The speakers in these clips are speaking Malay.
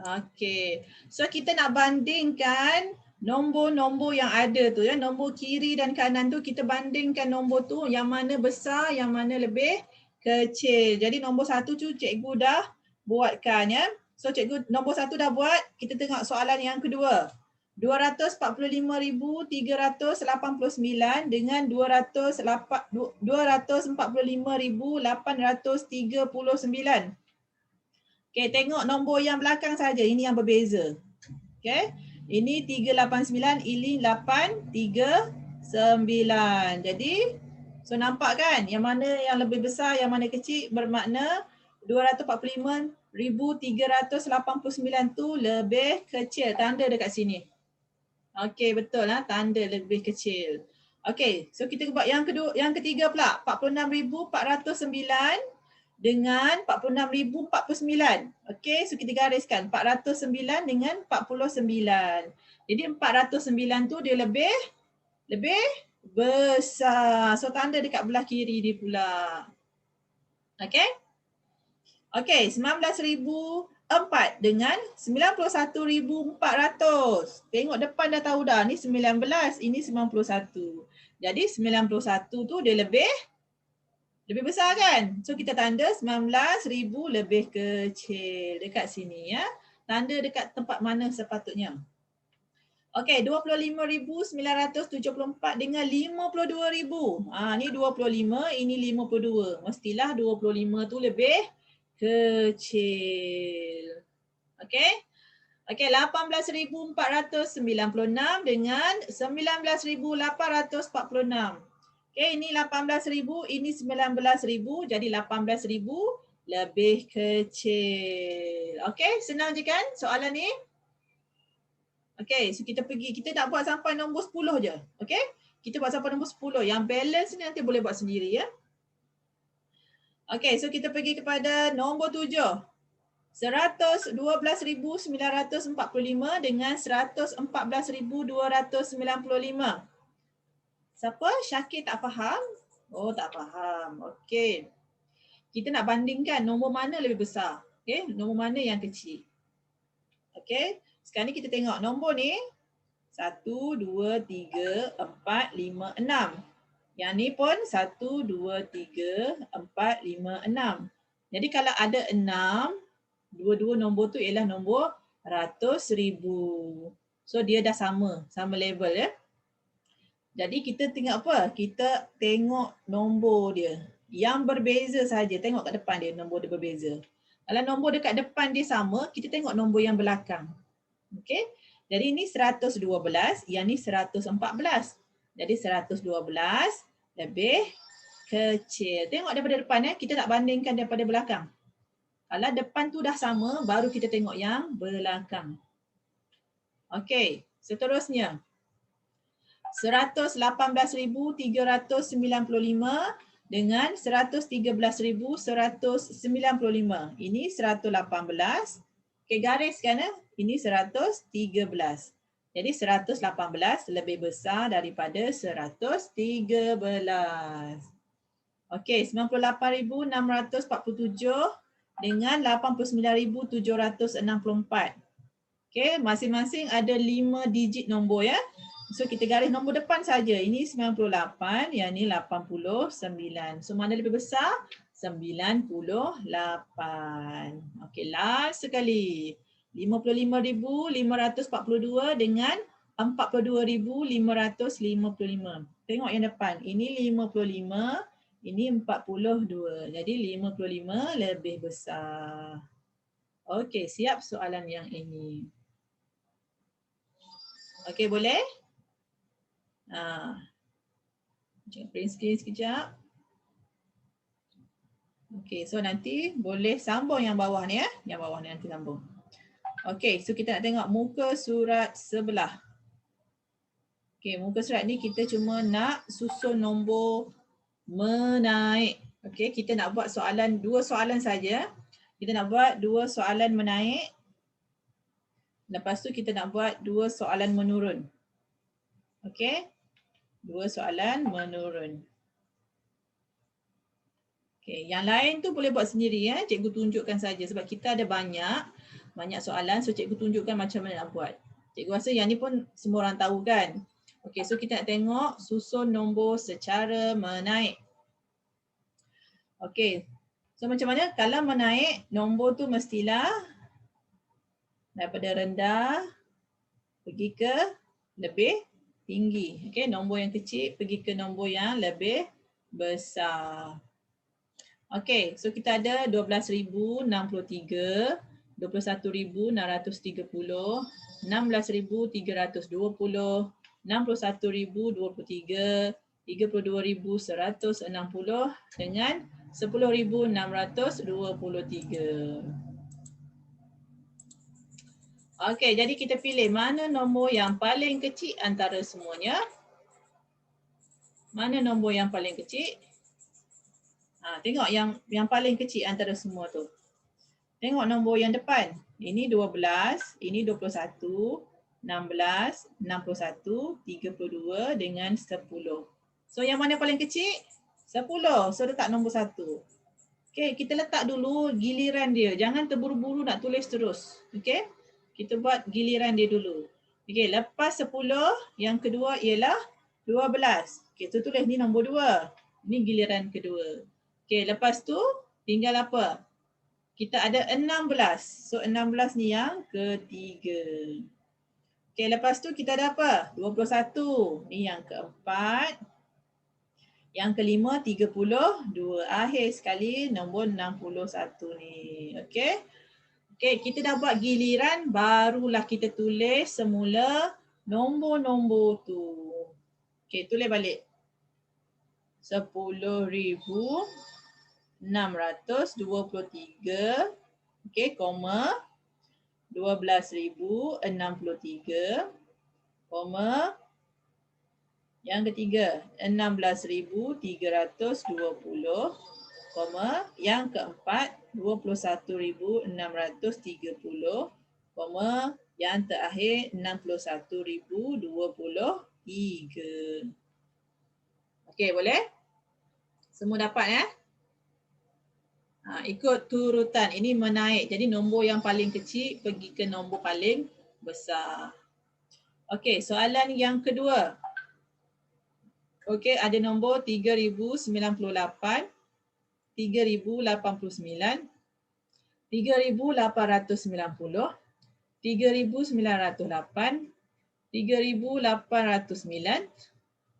Okey. So kita nak bandingkan nombor-nombor yang ada tu ya, nombor kiri dan kanan tu kita bandingkan nombor tu yang mana besar, yang mana lebih kecil. Jadi nombor 1 tu cikgu dah buatkan ya. So cikgu nombor 1 dah buat, kita tengok soalan yang kedua. 245,389 dengan 245,839. Okey, tengok nombor yang belakang saja. Ini yang berbeza. Okey. Ini 389, ini 839. Jadi, so nampak kan yang mana yang lebih besar, yang mana kecil, bermakna 245,389 tu lebih kecil. Tanda dekat sini. Okey, betul lah, tanda lebih kecil. Okey, so kita buat yang kedua, yang ketiga pula, 46,409 dengan 46,049. Okey, so kita gariskan 409 dengan 49. Jadi 409 tu dia lebih besar. So tanda dekat belah kiri dia pula. Okey? Okey, 19,004 dengan 91,400. Tengok depan dah tahu dah, ni 19, ini 91. Jadi 91 tu dia lebih besar kan? So kita tanda 19,000 lebih kecil dekat sini ya. Tanda dekat tempat mana sepatutnya. Okey, 25,974 dengan 52,000. Ni 25, ini 52. Mestilah 25 tu lebih kecil. Okey? Okey, 18,496 dengan 19,846. Okey, ini 18,000, ini 19,000, jadi 18,000 lebih kecil. Okey, senang je kan soalan ni? Okey, so kita pergi, kita nak buat sampai nombor 10 je. Okey, kita buat sampai nombor 10. Yang balance ni nanti boleh buat sendiri ya. Okey, so kita pergi kepada nombor 7. 112,945 dengan 114,295. Siapa? Syakir tak faham? Oh, tak faham. Okey. Kita nak bandingkan nombor mana lebih besar. Okey, nombor mana yang kecil. Okey. Sekarang ni kita tengok nombor ni 1, 2, 3, 4, 5, 6. Yang ni pun 1, 2, 3, 4, 5, 6. Jadi kalau ada 6, dua-dua nombor tu ialah nombor ratus ribu. So dia dah sama level ya. Jadi kita tengok apa? Kita tengok nombor dia. Yang berbeza saja. Tengok kat depan dia, nombor dia berbeza. Kalau nombor dekat depan dia sama, kita tengok nombor yang belakang. Okey. Jadi ini 112, yang ni 114. Jadi 112 lebih kecil. Tengok daripada depan ya, kita tak bandingkan daripada belakang. Kalau depan tu dah sama, baru kita tengok yang belakang. Okey, seterusnya. 118,395 dengan 113,195. Ini 118. Okey, gariskan ya. Ini 113. Jadi 118 lebih besar daripada 113. Okey, 98,647 dengan 89,764. Okey, masing-masing ada 5 digit nombor ya. So kita garis nombor depan saja. Ini 98, yang ni 89. So mana lebih besar? 98. Okey, last sekali. 55,542 dengan 42,555. Tengok yang depan. Ini 55, ini 42. Jadi 55 lebih besar. Okey, siap soalan yang ini. Okey, boleh? Print screen sekejap. Okey, so nanti boleh sambung yang bawah ni ya. Yang bawah ni nanti sambung. Okey, so kita nak tengok muka surat sebelah. Okey, muka surat ni kita cuma nak susun nombor menaik. Okey, kita nak buat soalan, 2 soalan saja. Kita nak buat 2 soalan menaik. Lepas tu kita nak buat 2 soalan menurun. Okey. 2 soalan menurun. Okey, yang lain tu boleh buat sendiri ya. Cikgu tunjukkan saja sebab kita ada banyak. banyak soalan. So cikgu tunjukkan macam mana nak buat. Cikgu rasa yang ni pun semua orang tahu kan. Okey, so kita nak tengok susun nombor secara menaik. Okey, so macam mana kalau menaik, nombor tu mestilah daripada rendah pergi ke lebih tinggi. Okey, nombor yang kecil pergi ke nombor yang lebih besar. Okey, so kita ada 12,063, 21,630, 16,320, 61,023, 32,160 dengan 10,623. Okey, jadi kita pilih mana nombor yang paling kecil antara semuanya. Mana nombor yang paling kecil? Tengok yang paling kecil antara semua tu. Tengok nombor yang depan. Ini 12, ini 21, 16, 61, 32 dengan 10. So yang mana paling kecil? 10. So letak nombor 1. Okey, kita letak dulu giliran dia. Jangan terburu-buru nak tulis terus. Okey? Kita buat giliran dia dulu. Okey, lepas 10, yang kedua ialah 12. Okey, tu tulis ni nombor 2. Ini giliran kedua. Okey, lepas tu tinggal apa? Kita ada 16. So 16 ni yang ketiga. Okey, lepas tu kita ada apa? 21. Ni yang keempat. Yang kelima 32. Akhir sekali nombor 61 ni. Okey. Okey, kita dah buat giliran, barulah kita tulis semula nombor-nombor tu. Okey, tulis balik. 10,623, okey, koma, 12,063, koma, yang ketiga 16,320, koma, yang keempat 21,630, koma, yang terakhir 61,023. Okey, boleh? Semua dapat ya? Ikut turutan. Ini menaik. Jadi nombor yang paling kecil pergi ke nombor paling besar. Okey, soalan yang kedua. Okey, ada nombor 3,098, 3,089, 3,890, 3,908, 3,809,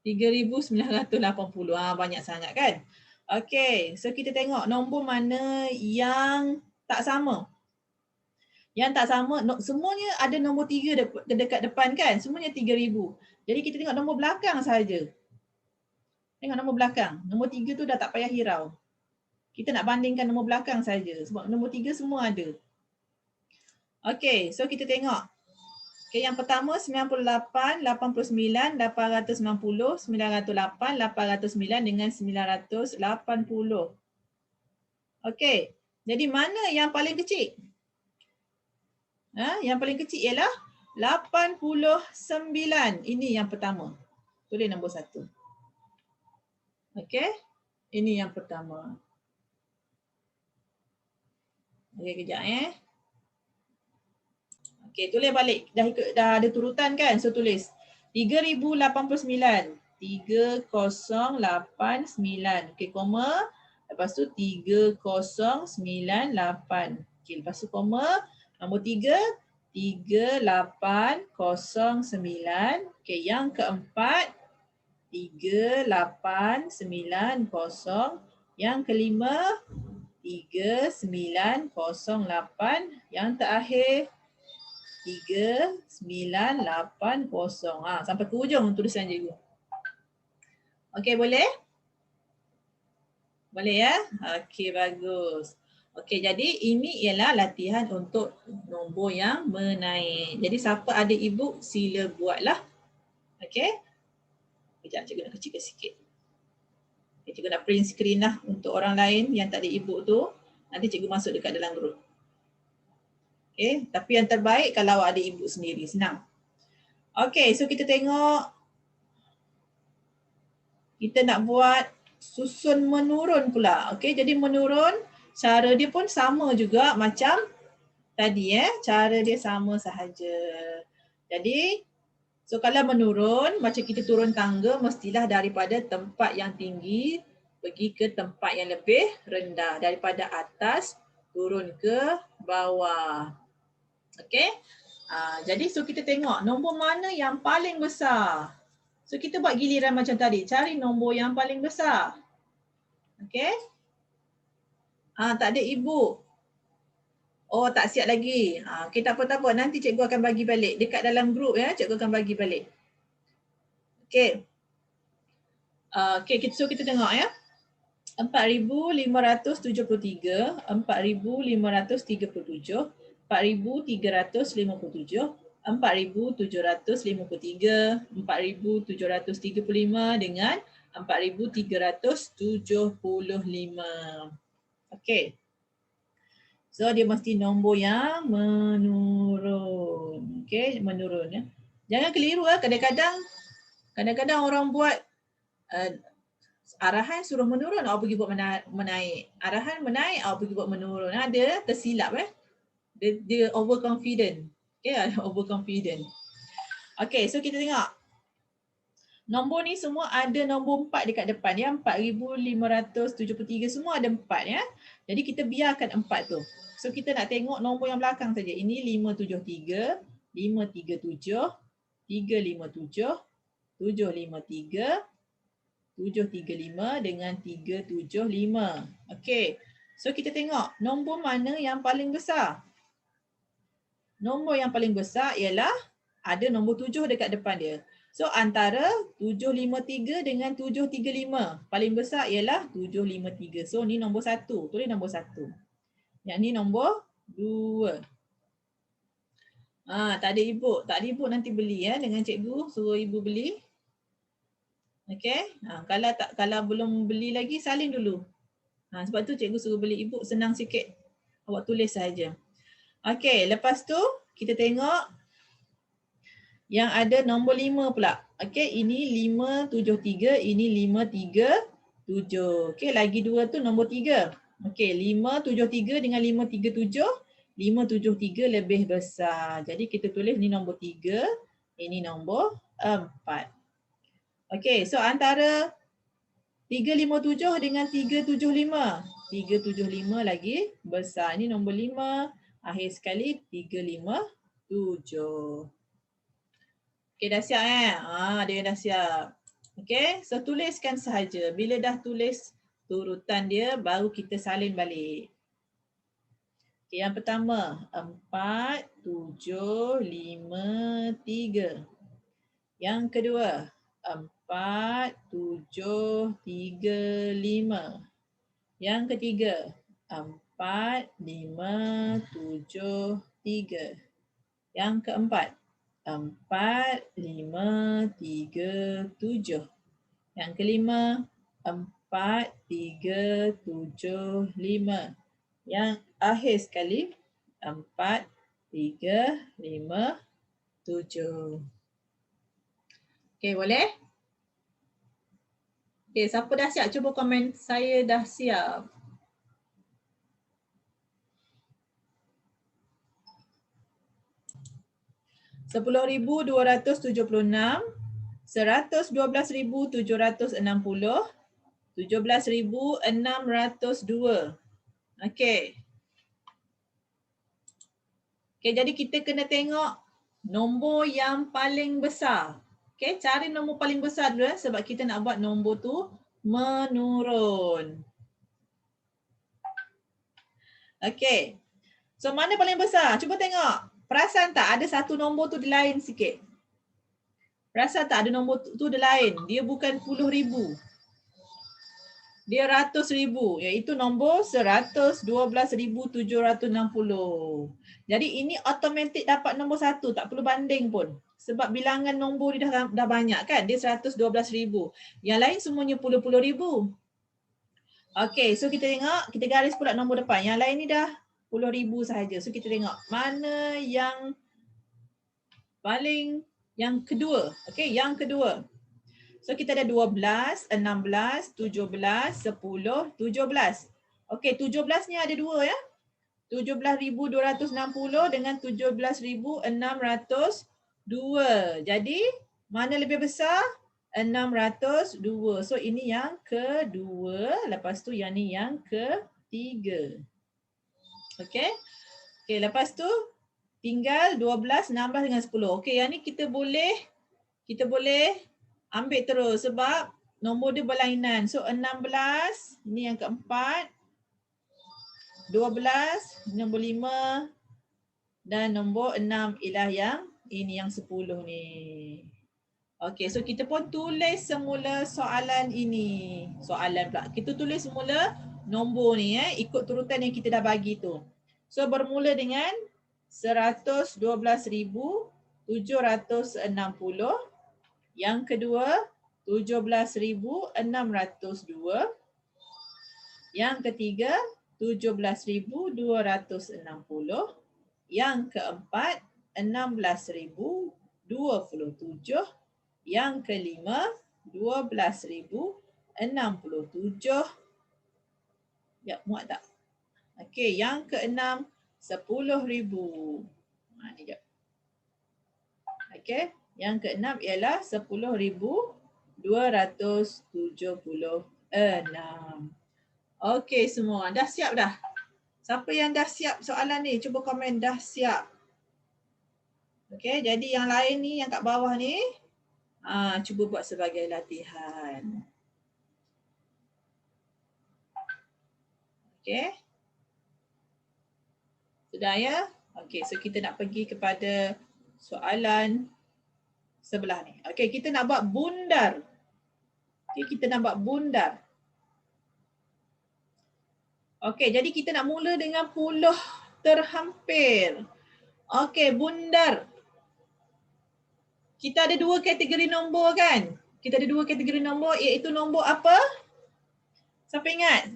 3,980. Banyak sangat kan? Okey, so kita tengok nombor mana yang tak sama. Yang tak sama, semuanya ada nombor 3 dekat depan kan? Semuanya 3,000. Jadi kita tengok nombor belakang saja. Tengok nombor belakang. Nombor 3 tu dah tak payah hirau. Kita nak bandingkan nombor belakang saja sebab nombor 3 semua ada. Okey, so kita tengok. Okey, yang pertama 98, 89, 890, 908, 809 dengan 980. Okey, jadi mana yang paling kecil? Yang paling kecil ialah 89. Ini yang pertama. Tulis nombor 1. Okey, ini yang pertama. Okey, kejap Okey, tulis balik. Dah ada turutan kan? So tulis 3,089. 3,089. Okey, koma. Lepas tu 3,098. Okey, lepas tu koma. Nombor 3, 3,809. Okey, yang keempat 3,890. Yang kelima 3,908. Yang terakhir 3,980. Sampai ke hujung tulisan cikgu. Okey, boleh? Boleh ya? Okey, bagus. Okey, jadi ini ialah latihan untuk nombor yang menaik. Jadi siapa ada e-book sila buatlah. Okey. Sekejap, cikgu nak kecilkan sikit. Okay, cikgu nak print screen lah untuk orang lain yang tak ada e-book tu. Nanti cikgu masuk dekat dalam grup. Okay, tapi yang terbaik kalau awak ada e-book sendiri, senang. Okay, so kita tengok. Kita nak buat susun menurun pula. Okay, jadi menurun cara dia pun sama juga macam tadi cara dia sama sahaja. Jadi so kalau menurun macam kita turun tangga mestilah daripada tempat yang tinggi pergi ke tempat yang lebih rendah, daripada atas turun ke bawah. Okey. Jadi so kita tengok nombor mana yang paling besar. So kita buat giliran macam tadi, cari nombor yang paling besar. Okey. Tak ada ibu. Oh, tak siap lagi. Okey, tak apa. Nanti cikgu akan bagi balik. Dekat dalam grup cikgu akan bagi balik. Okey. Okey, so kita tengok 4,573, 4,537, 4,357, 4,753, 4,735 dengan 4,375. Okey. So dia mesti nombor yang menurun. Okey, menurun Jangan keliru kadang-kadang orang buat arahan suruh menurun, awak pergi buat menaik. Arahan menaik, awak pergi buat menurun. Dia tersilap Dia overconfident. Okay, overconfident. Okay, so kita tengok. Nombor ni semua ada nombor 4 dekat depan 4,573 semua ada 4 Jadi kita biarkan 4 tu. So kita nak tengok nombor yang belakang saja. Ini 573, 537, 357, 753, 735 dengan 375. Okey. So kita tengok nombor mana yang paling besar. Nombor yang paling besar ialah ada nombor 7 dekat depan dia. So antara 753 dengan 735. Paling besar ialah 753. So ni nombor 1. Tulis nombor 1. Yang ni nombor 2. Tak ada ibu. Tak ada ibu nanti beli dengan cikgu. Suruh ibu beli. Okey. Kalau belum beli lagi salin dulu. Sebab tu cikgu suruh beli ibu senang sikit. Awak tulis saja. Okey, lepas tu kita tengok yang ada nombor 5 pula. Okey, ini 573, ini 537. Okey, lagi 2 tu nombor 3. Okey, 573 dengan 537. 573 lebih besar. Jadi kita tulis ni nombor 3, ini nombor 4. Okey, so antara 357 dengan 375. 375 lagi besar. Ini nombor 5. Akhir sekali 357. Okey, dah siap dia dah siap. Okey, so tuliskan sahaja. Bila dah tulis turutan dia baru kita salin balik. Okay, yang pertama 4, 7, 5, 3. Yang kedua 4, 7, 3, 5. Yang ketiga 4, 5, 7, 3. Yang keempat 4, 5, 3, 7. Yang kelima 4, 3, 7, 5. Yang akhir sekali 4, 3, 5, 7. Okey, boleh? Okey, siapa dah siap? Cuba komen saya dah siap. RM10,276, RM112,760, RM17,602. Okey. Okey, jadi kita kena tengok nombor yang paling besar. Okey, cari nombor paling besar dulu sebab kita nak buat nombor tu menurun. Okey. So mana paling besar? Cuba tengok. Perasan tak ada satu nombor tu dia lain sikit? Perasan tak ada nombor tu dia lain? Dia bukan 10,000. Dia ratus ribu, iaitu nombor 112,760. Jadi ini automatik dapat nombor 1, tak perlu banding pun. Sebab bilangan nombor dia dah banyak kan, dia 112,000. Yang lain semuanya puluh ribu. Okey, so kita tengok, kita garis pula nombor depan. Yang lain ni dah 10,000 sahaja. So kita tengok mana yang paling yang kedua. Okey, yang kedua. So kita ada 12, 16, 17, 10, 17. Okey, 17 ni ada 2 ya. 17,260 dengan 17,602. Jadi mana lebih besar? 602. So ini yang kedua. Lepas tu yang ni yang ketiga. Okey. Okey, lepas tu tinggal 12 nambah dengan 10. Okey, yang ni kita boleh ambil terus sebab nombor dia berlainan. So 16, ni yang keempat. 12, nombor 5 dan nombor 6 ialah yang ini yang 10 ni. Okey, so kita pun tulis semula soalan ini. Soalan pula. Kita tulis semula nombor ni ikut turutan yang kita dah bagi tu. So bermula dengan 112,760. Yang kedua 17,602. Yang ketiga 17,260. Yang keempat 16,027. Yang kelima 12,067. Ya, muat tak? Okey, yang keenam 10,000. Ni jap. Okey, yang keenam ialah 10,276. Okey semua, dah siap dah? Siapa yang dah siap soalan ni? Cuba komen dah siap. Okey, jadi yang lain ni yang kat bawah ni cuba buat sebagai latihan. Okey. Sudah ya? Okey, so kita nak pergi kepada soalan sebelah ni. Okey, kita nak buat bundar. Okey, kita nak buat bundar. Okey, jadi kita nak mula dengan puluh terhampir. Okey, bundar. Kita ada dua kategori nombor kan? Kita ada dua kategori nombor iaitu nombor apa? Siapa ingat?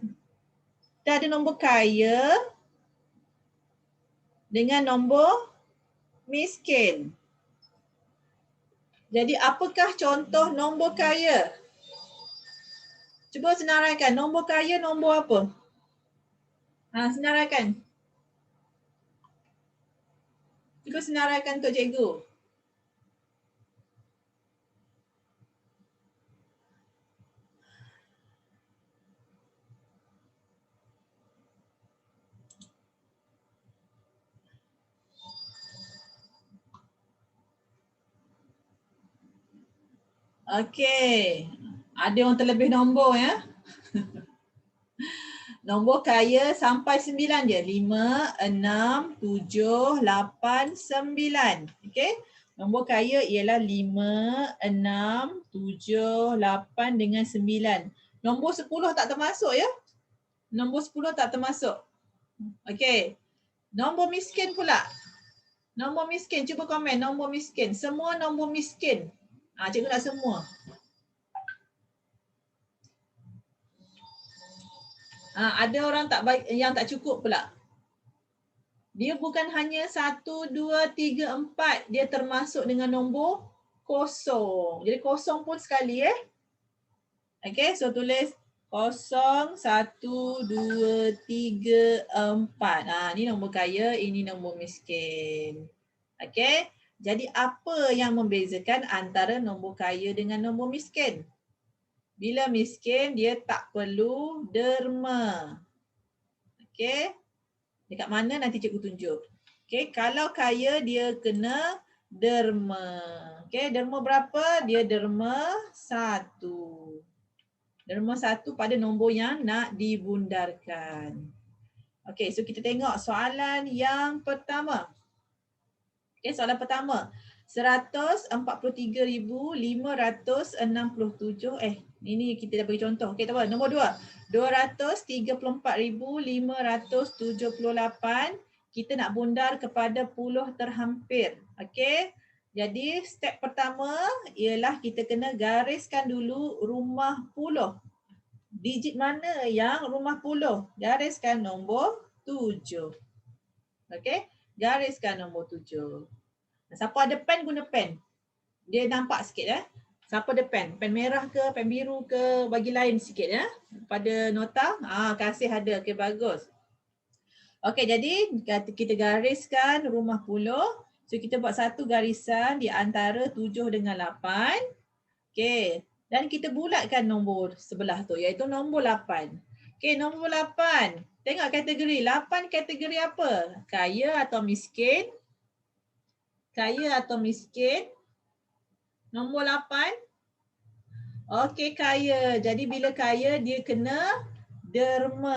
Kita ada nombor kaya dengan nombor miskin. Jadi apakah contoh nombor kaya? Cuba senaraikan. Nombor kaya nombor apa? Senaraikan. Cuba senaraikan untuk cikgu. Okey. Ada orang terlebih nombor ya. Nombor kaya sampai 9 je. 5, 6, 7, 8, 9. Okey. Nombor kaya ialah 5, 6, 7, 8 dengan 9. Nombor 10 tak termasuk ya. Nombor 10 tak termasuk. Okey. Nombor miskin pula. Nombor miskin, cuba komen nombor miskin. Semua nombor miskin. Cikgu nak semua. Ada orang yang tak cukup pula. Dia bukan hanya 1, 2, 3, 4. Dia termasuk dengan nombor kosong. Jadi kosong pun sekali Okay, so tulis 0, 1, 2, 3, 4. Ni nombor kaya, ini nombor miskin. Okay, jadi apa yang membezakan antara nombor kaya dengan nombor miskin? Bila miskin, dia tak perlu derma. Okay. Dekat mana nanti cikgu tunjuk. Okay. Kalau kaya, dia kena derma. Okay. Derma berapa? Dia derma 1. Derma 1 pada nombor yang nak dibundarkan. Okay. So kita tengok soalan yang pertama. Okay. Soalan pertama. 143,567. Ini kita dah bagi contoh. Okey, tak apa. Nombor 2. 234,578. Kita nak bundar kepada puluh terhampir. Okey. Jadi step pertama ialah kita kena gariskan dulu rumah puluh. Digit mana yang rumah puluh? Gariskan nombor 7. Okey. Gariskan nombor 7. Siapa ada pen, guna pen. Dia nampak sikit Siapa ada pen? Pen merah ke, pen biru ke, bagi lain sikit pada nota. Kasih ada. Okey, bagus. Okey, jadi kita gariskan rumah puluh. So kita buat satu garisan di antara 7 dengan 8. Okey, dan kita bulatkan nombor sebelah tu iaitu nombor 8. Okey, nombor 8. Tengok kategori. 8 kategori apa? Kaya atau miskin? Kaya atau miskin? Nombor 8. Okey, kaya. Jadi bila kaya dia kena derma.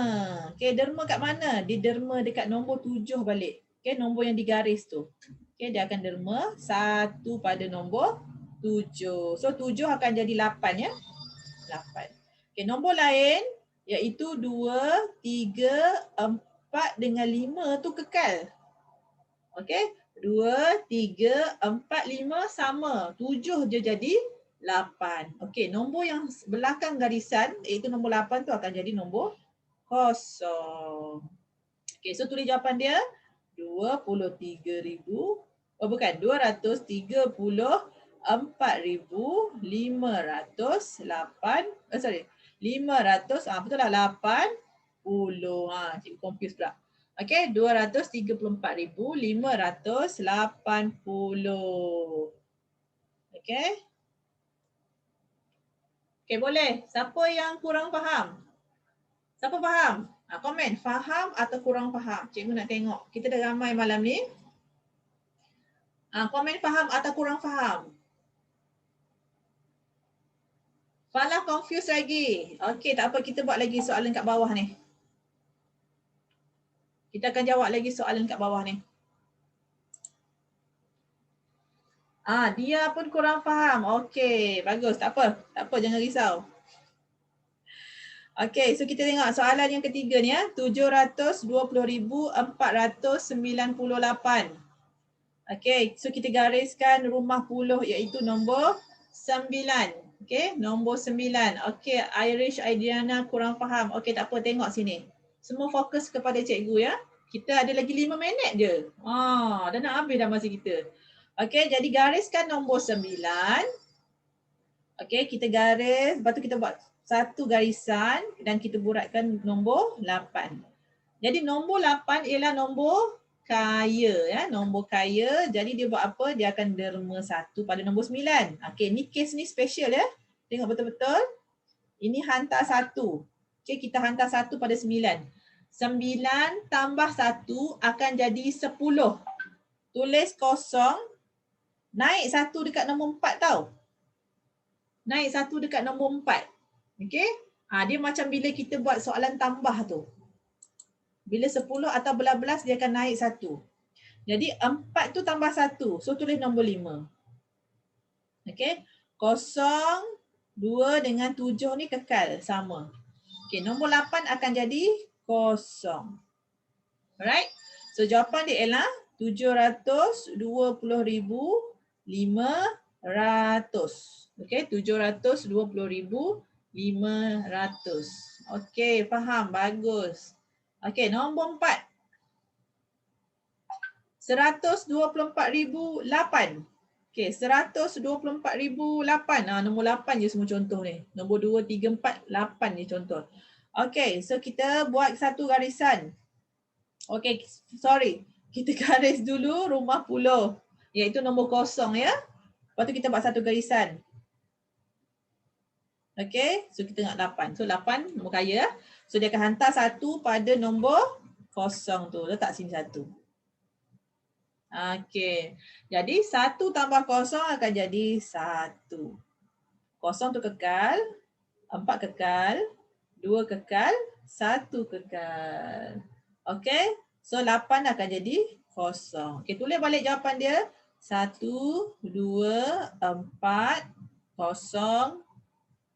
Okey, derma kat mana? Dia derma dekat nombor 7 balik. Okey, nombor yang digaris tu. Okey, dia akan derma 1 pada nombor 7. So 7 akan jadi 8 ya. 8. Okey, nombor lain iaitu 2, 3, 4 dengan 5 tu kekal. Okey, 2, 3, 4, 5 sama. 7 je jadi 8. Okey, nombor yang belakang garisan iaitu nombor 8 tu akan jadi nombor kosong. Okey, so tulis jawapan dia 23,000. Oh bukan, 234,508. Sorry. 500, betul lah 80. Cikgu confuse pula. Okey, 234,580. Okey. Okey, boleh. Siapa yang kurang faham? Siapa faham? Komen. Faham atau kurang faham? Cikgu nak tengok. Kita dah ramai malam ni. Komen faham atau kurang faham? Falah confuse lagi. Okey, tak apa. Kita buat lagi soalan kat bawah ni. Kita akan jawab lagi soalan kat bawah ni. Dia pun kurang faham. Okey, bagus. Tak apa. Tak apa, jangan risau. Okey, so kita tengok soalan yang ketiga ni ya. 720,498. Okey, so kita gariskan rumah puluh iaitu nombor 9. Okey, nombor 9. Okey, Irish Adriana kurang faham. Okey, tak apa, tengok sini. Semua fokus kepada cikgu ya. Kita ada lagi 5 minit je. Dah nak habis dah masa kita. Okey, jadi gariskan nombor 9. Okey, kita garis, lepas tu kita buat satu garisan dan kita buratkan nombor 8. Jadi nombor 8 ialah nombor kaya ya, nombor kaya. Jadi dia buat apa? Dia akan derma 1 pada nombor 9. Okey, ni case ni special ya. Tengok betul-betul. Ini hantar 1. Okey, kita hantar 1 pada 9. 9 tambah 1 akan jadi 10. Tulis kosong. Naik 1 dekat nombor 4 tau. Naik 1 dekat nombor 4. Okey? Dia macam bila kita buat soalan tambah tu. Bila 10 atau belas-belas dia akan naik 1. Jadi 4 tu tambah 1. So tulis nombor 5. Okey? 0, 2 dengan 7 ni kekal sama. Okey, nombor 8 akan jadi 0. Alright? So jawapan dia ialah 720,500. Okey, 720,500. Okey, faham? Bagus. Okey, nombor 4. 124,008. Okey, 124,008. Nombor 8 je semua contoh ni. Nombor 2, 3, 4, 8 ni contoh. Okey, so kita buat satu garisan. Okey, sorry. Kita garis dulu rumah puluh. Iaitu nombor 0 ya. Lepas tu kita buat satu garisan. Okey, so kita tengok 8. So 8 nombor kaya. So dia akan hantar 1 pada nombor 0 tu. Letak sini 1. Okey. Jadi 1 tambah 0 akan jadi 1. 0 tu kekal. 4 kekal. 2 kekal. 1 kekal. Okey. So 8 akan jadi 0. Okey, tulis balik jawapan dia. 1, 2, 4, 0,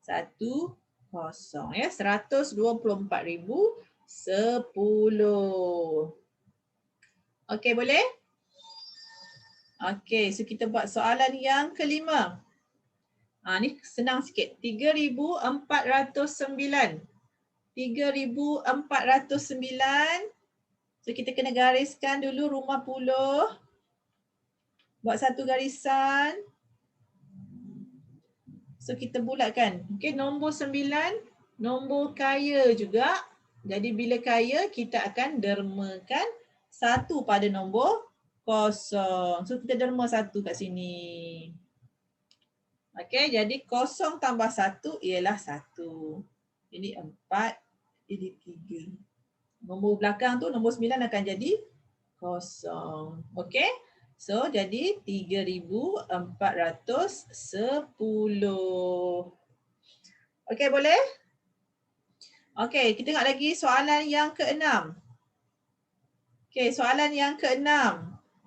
1, 0. Ya, 124,010. Okey, boleh? Okey, so kita buat soalan yang kelima. Ni senang sikit. 3,409. 3,409. So kita kena gariskan dulu rumah puluh. Buat satu garisan. So kita bulatkan. Okey, nombor 9. Nombor kaya juga. Jadi bila kaya kita akan dermakan 1 pada nombor 0. So kita derma 1 kat sini. Okey, jadi 0 tambah 1 ialah 1. Ini 4, ini 3. Nombor belakang tu, nombor 9 akan jadi 0. Okey, so jadi 3,410. Okey, boleh? Okey, kita tengok lagi soalan yang ke-6. Okey, soalan yang ke-6.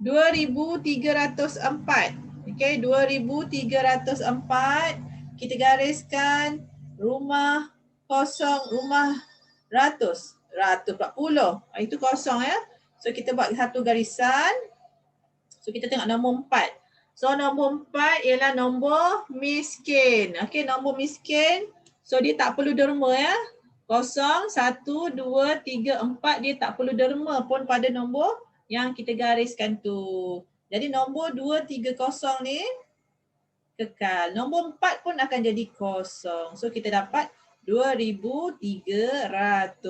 2,304. Okey, 2,304. Kita gariskan rumah kosong, rumah ratus. 140. Itu kosong ya. So kita buat satu garisan. So kita tengok nombor 4. So nombor 4 ialah nombor miskin. Okey, nombor miskin. So dia tak perlu derma ya. 0, 1, 2, 3, 4 dia tak perlu derma pun pada nombor yang kita gariskan tu. Jadi nombor 2, 3, 0 ni kekal. Nombor 4 pun akan jadi 0. So kita dapat 2,300.